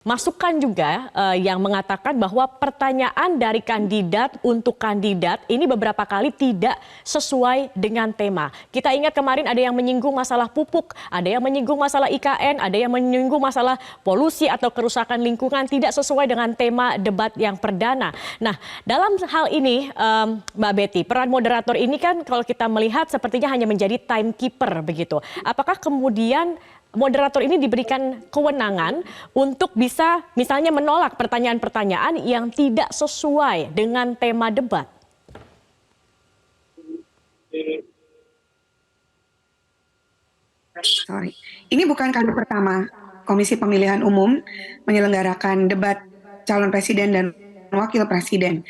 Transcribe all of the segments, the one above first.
Masukan juga yang mengatakan bahwa pertanyaan dari kandidat untuk kandidat ini beberapa kali tidak sesuai dengan tema. Kita ingat kemarin ada yang menyinggung masalah pupuk, ada yang menyinggung masalah IKN, ada yang menyinggung masalah polusi atau kerusakan lingkungan, tidak sesuai dengan tema debat yang perdana. Nah, dalam hal ini Mbak Betty, peran moderator ini kan kalau kita melihat sepertinya hanya menjadi timekeeper begitu. Apakah kemudian moderator ini diberikan kewenangan untuk bisa misalnya menolak pertanyaan-pertanyaan yang tidak sesuai dengan tema debat? Ini bukan kali pertama Komisi Pemilihan Umum menyelenggarakan debat calon presiden dan wakil presiden.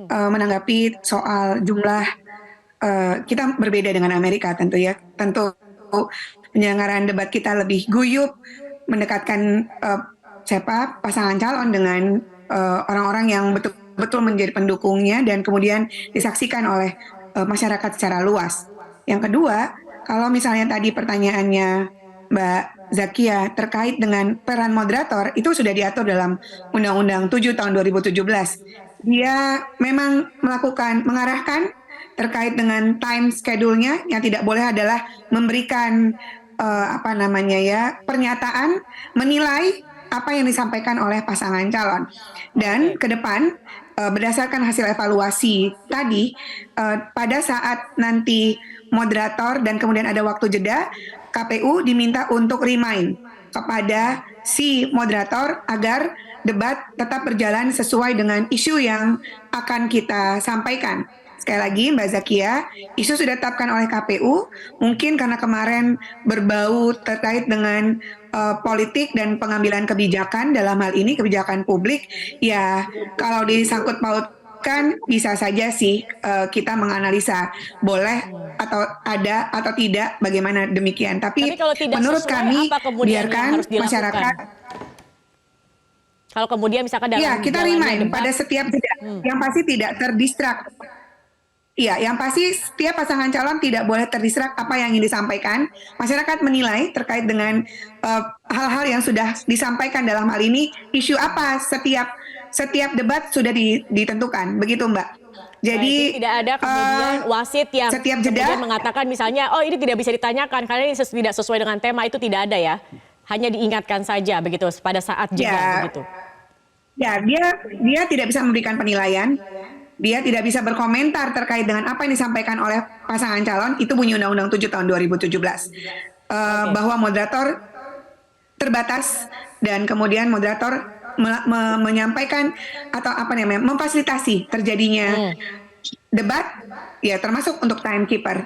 Menanggapi soal jumlah, kita berbeda dengan Amerika tentu ya. Tentu penyelenggaraan debat kita lebih guyup, mendekatkan pasangan calon dengan orang-orang yang betul-betul menjadi pendukungnya dan kemudian disaksikan oleh masyarakat secara luas. Yang kedua, kalau misalnya tadi pertanyaannya Mbak Zakia terkait dengan peran moderator, itu sudah diatur dalam Undang-Undang 7 tahun 2017. Dia memang mengarahkan terkait dengan time schedule-nya. Yang tidak boleh adalah memberikan pernyataan menilai apa yang disampaikan oleh pasangan calon. Dan ke depan berdasarkan hasil evaluasi tadi, pada saat nanti moderator dan kemudian ada waktu jeda, KPU diminta untuk remind kepada si moderator agar debat tetap berjalan sesuai dengan isu yang akan kita sampaikan. Sekali lagi Mbak Zakia, isu sudah ditetapkan oleh KPU, mungkin karena kemarin berbau terkait dengan politik dan pengambilan kebijakan, dalam hal ini kebijakan publik, ya kalau disangkut pautkan bisa saja sih kita menganalisa boleh atau ada atau tidak bagaimana demikian. Tapi kalau tidak menurut sesuai, kami apa kemudian biarkan yang harus dilakukan? Masyarakat. Kalau kemudian misalkan dalam Ya, kita remind debat, pada setiap jeda, yang pasti tidak terdistrak. Iya, yang pasti setiap pasangan calon tidak boleh terdistrak apa yang ingin disampaikan. Masyarakat menilai terkait dengan hal-hal yang sudah disampaikan dalam hal ini, isu apa setiap debat sudah ditentukan, begitu Mbak. Jadi tidak ada kemudian wasit yang setiap jeda kemudian mengatakan misalnya, oh ini tidak bisa ditanyakan karena ini tidak sesuai dengan tema, itu tidak ada ya. Hanya diingatkan saja begitu pada saat jeda begitu. Ya, dia tidak bisa memberikan penilaian. Dia tidak bisa berkomentar terkait dengan apa yang disampaikan oleh pasangan calon. Itu bunyi Undang-Undang 7 tahun 2017. Bahwa moderator terbatas dan kemudian moderator menyampaikan atau memfasilitasi terjadinya debat, ya termasuk untuk timekeeper.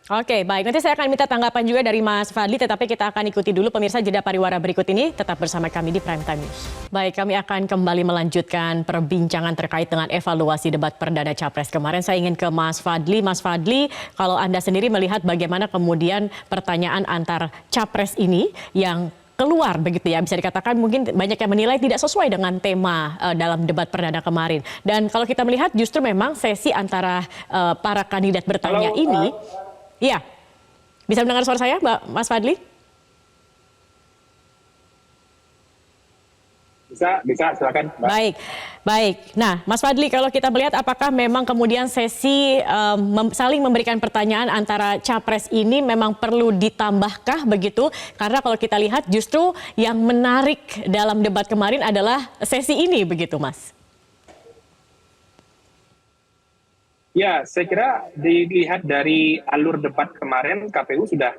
Oke, baik. Nanti saya akan minta tanggapan juga dari Mas Fadli, tetapi kita akan ikuti dulu pemirsa jeda pariwara berikut ini. Tetap bersama kami di Prime Time News. Baik, kami akan kembali melanjutkan perbincangan terkait dengan evaluasi debat perdana Capres kemarin. Saya ingin ke Mas Fadli. Mas Fadli, kalau Anda sendiri melihat bagaimana kemudian pertanyaan antar Capres ini yang keluar begitu ya, bisa dikatakan mungkin banyak yang menilai tidak sesuai dengan tema dalam debat perdana kemarin. Dan kalau kita melihat justru memang sesi antara para kandidat bertanya ini. Iya, bisa mendengar suara saya, Mas Fadli? Bisa, silakan. Baik. Nah, Mas Fadli, kalau kita melihat apakah memang kemudian sesi saling memberikan pertanyaan antara capres ini memang perlu ditambahkah begitu? Karena kalau kita lihat justru yang menarik dalam debat kemarin adalah sesi ini begitu, Mas. Ya, saya kira dilihat dari alur debat kemarin, KPU sudah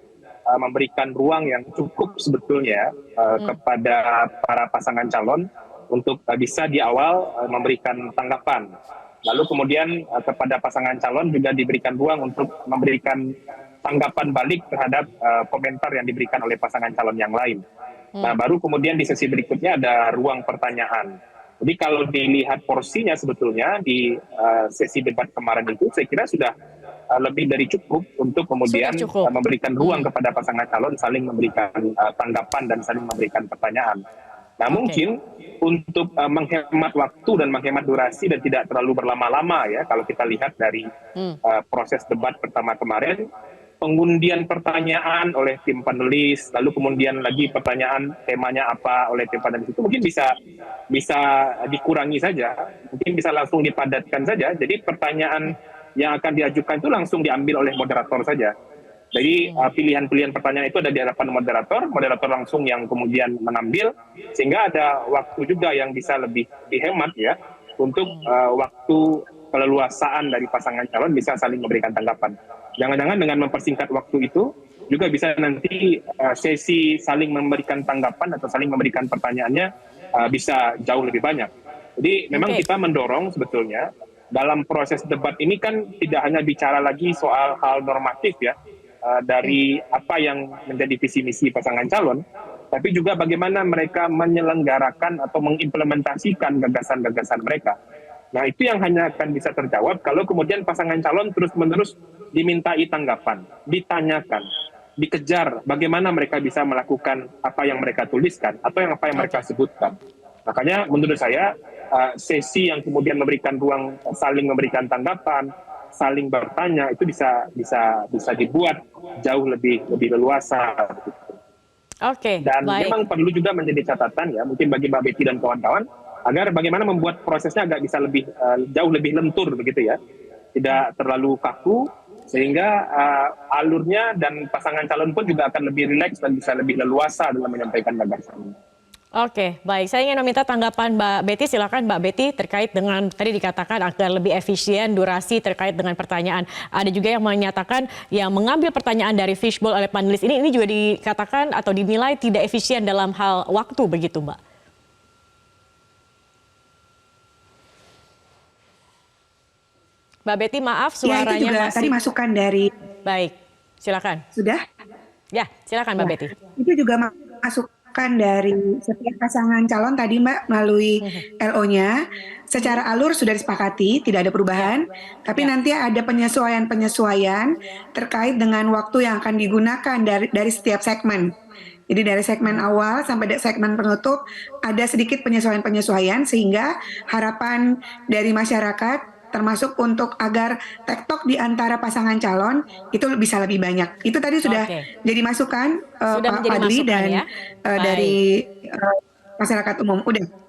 memberikan ruang yang cukup sebetulnya kepada para pasangan calon untuk bisa di awal memberikan tanggapan. Lalu kemudian kepada pasangan calon juga diberikan ruang untuk memberikan tanggapan balik terhadap komentar yang diberikan oleh pasangan calon yang lain. Nah, baru kemudian di sesi berikutnya ada ruang pertanyaan. Jadi kalau dilihat porsinya sebetulnya di sesi debat kemarin itu, saya kira sudah lebih dari cukup untuk kemudian memberikan ruang kepada pasangan calon saling memberikan tanggapan dan saling memberikan pertanyaan. Nah, mungkin untuk menghemat waktu dan menghemat durasi dan tidak terlalu berlama-lama ya, kalau kita lihat dari proses debat pertama kemarin, pengundian pertanyaan oleh tim panelis, lalu kemudian lagi pertanyaan temanya apa oleh tim panelis itu mungkin bisa dikurangi saja, mungkin bisa langsung dipadatkan saja. Jadi pertanyaan yang akan diajukan itu langsung diambil oleh moderator saja. Jadi pilihan-pilihan pertanyaan itu ada di hadapan moderator langsung yang kemudian mengambil, sehingga ada waktu juga yang bisa lebih dihemat ya untuk waktu keleluasaan dari pasangan calon bisa saling memberikan tanggapan. Jangan-jangan dengan mempersingkat waktu itu juga bisa nanti sesi saling memberikan tanggapan atau saling memberikan pertanyaannya bisa jauh lebih banyak. Jadi memang kita mendorong sebetulnya dalam proses debat ini kan tidak hanya bicara lagi soal hal normatif ya, dari apa yang menjadi visi misi pasangan calon, tapi juga bagaimana mereka menyelenggarakan atau mengimplementasikan gagasan-gagasan mereka. Nah, itu yang hanya akan bisa terjawab kalau kemudian pasangan calon terus-menerus dimintai tanggapan, ditanyakan, dikejar bagaimana mereka bisa melakukan apa yang mereka tuliskan atau apa yang mereka sebutkan. Makanya menurut saya sesi yang kemudian memberikan ruang saling memberikan tanggapan, saling bertanya itu bisa dibuat jauh lebih leluasa. Dan memang perlu juga menjadi catatan ya, mungkin bagi Mbak Betty dan kawan-kawan, agar bagaimana membuat prosesnya agak bisa lebih jauh lebih lentur begitu ya, tidak terlalu kaku, sehingga alurnya dan pasangan calon pun juga akan lebih rileks dan bisa lebih leluasa dalam menyampaikan gagasan. Oke, baik. Saya ingin meminta tanggapan Mbak Betty. Silakan Mbak Betty terkait dengan tadi dikatakan agar lebih efisien durasi terkait dengan pertanyaan. Ada juga yang menyatakan yang mengambil pertanyaan dari fishbowl oleh panelis ini juga dikatakan atau dinilai tidak efisien dalam hal waktu begitu, Mbak. Mbak Betty, maaf suaranya ya, itu juga masih... tadi masukan dari... Baik, silakan. Sudah? Ya, silakan Mbak Betty. Itu juga masukan dari setiap pasangan calon tadi Mbak melalui LO-nya. Secara alur sudah disepakati, tidak ada perubahan. Tapi nanti ada penyesuaian-penyesuaian terkait dengan waktu yang akan digunakan dari setiap segmen. Jadi dari segmen awal sampai segmen penutup ada sedikit penyesuaian-penyesuaian sehingga harapan dari masyarakat termasuk untuk agar tektok di antara pasangan calon itu bisa lebih banyak. Itu tadi sudah jadi masukan Pak Fadli dan ya? Dari masyarakat umum.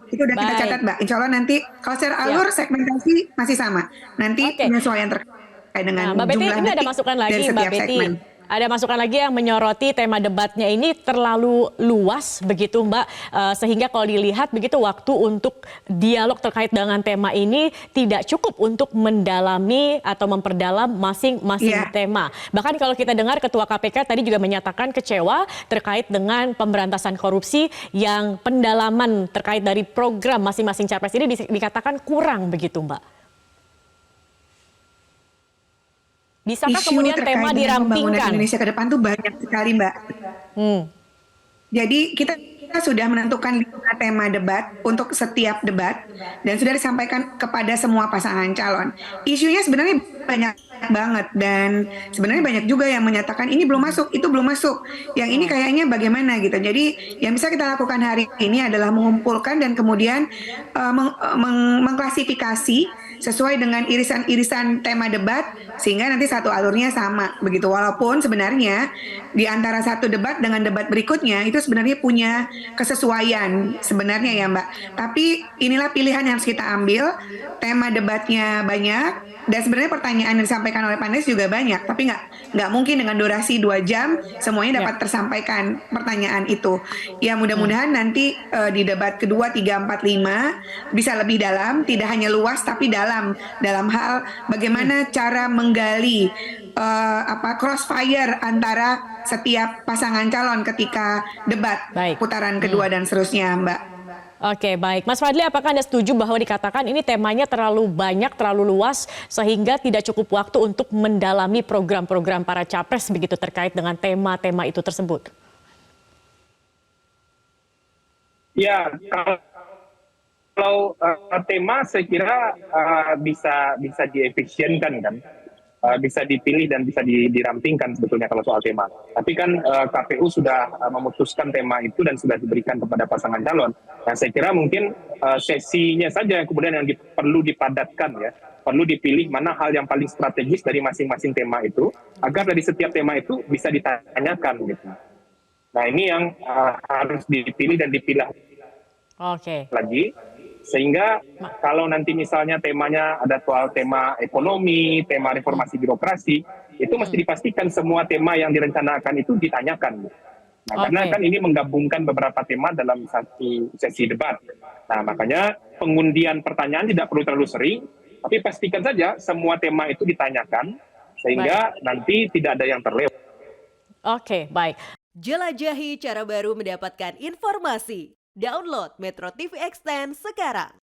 Itu udah kita catat Mbak. Insya Allah nanti kalau secara alur segmentasi masih sama. Nanti penyesuaian terkait dengan Mbak Betty, jumlah ini ada masukan lagi dari setiap Mbak Betty. segmen. Ada masukan lagi yang menyoroti tema debatnya ini terlalu luas begitu Mbak, sehingga kalau dilihat begitu waktu untuk dialog terkait dengan tema ini tidak cukup untuk mendalami atau memperdalam masing-masing tema. Bahkan kalau kita dengar Ketua KPK tadi juga menyatakan kecewa terkait dengan pemberantasan korupsi yang pendalaman terkait dari program masing-masing capres ini dikatakan kurang begitu Mbak. Bisakah kemudian tema dirampingkan? Indonesia ke depan tuh banyak sekali Mbak. Jadi kita sudah menentukan 5 tema debat untuk setiap debat dan sudah disampaikan kepada semua pasangan calon. Isunya sebenarnya banyak banget dan sebenarnya banyak juga yang menyatakan ini belum masuk, itu belum masuk. Yang ini kayaknya bagaimana gitu. Jadi yang bisa kita lakukan hari ini adalah mengumpulkan dan kemudian mengklasifikasi sesuai dengan irisan-irisan tema debat sehingga nanti satu alurnya sama begitu. Walaupun sebenarnya di antara satu debat dengan debat berikutnya itu sebenarnya punya kesesuaian sebenarnya ya Mbak. Tapi inilah pilihan yang harus kita ambil. Tema debatnya banyak dan sebenarnya pertanyaan yang disampaikan oleh panelis juga banyak. Tapi nggak mungkin dengan durasi 2 jam semuanya dapat tersampaikan pertanyaan itu. Ya mudah-mudahan nanti di debat kedua 3, 4, 5 bisa lebih dalam, tidak hanya luas tapi dalam hal bagaimana cara menggali crossfire antara setiap pasangan calon ketika debat putaran kedua dan seterusnya Mbak. Oke, baik. Mas Fadli, apakah Anda setuju bahwa dikatakan ini temanya terlalu banyak, terlalu luas, sehingga tidak cukup waktu untuk mendalami program-program para capres begitu terkait dengan tema-tema itu tersebut? Ya, kalau tema saya kira bisa diefisienkan kan. Bisa dipilih dan bisa dirampingkan sebetulnya kalau soal tema. Tapi kan KPU sudah memutuskan tema itu dan sudah diberikan kepada pasangan calon. Nah saya kira mungkin sesinya saja yang kemudian yang perlu dipadatkan ya. perlu dipilih mana hal yang paling strategis dari masing-masing tema itu, agar dari setiap tema itu bisa ditanyakan gitu. Nah ini yang harus dipilih dan dipilah Oke. lagi, sehingga kalau nanti misalnya temanya ada soal tema ekonomi, tema reformasi birokrasi, itu mesti dipastikan semua tema yang direncanakan itu ditanyakan. Nah, karena Oke. kan ini menggabungkan beberapa tema dalam satu sesi debat. Nah, makanya pengundian pertanyaan tidak perlu terlalu sering, tapi pastikan saja semua tema itu ditanyakan, sehingga nanti tidak ada yang terlewat. Oke, baik. Jelajahi cara baru mendapatkan informasi. Download Metro TV Extend sekarang.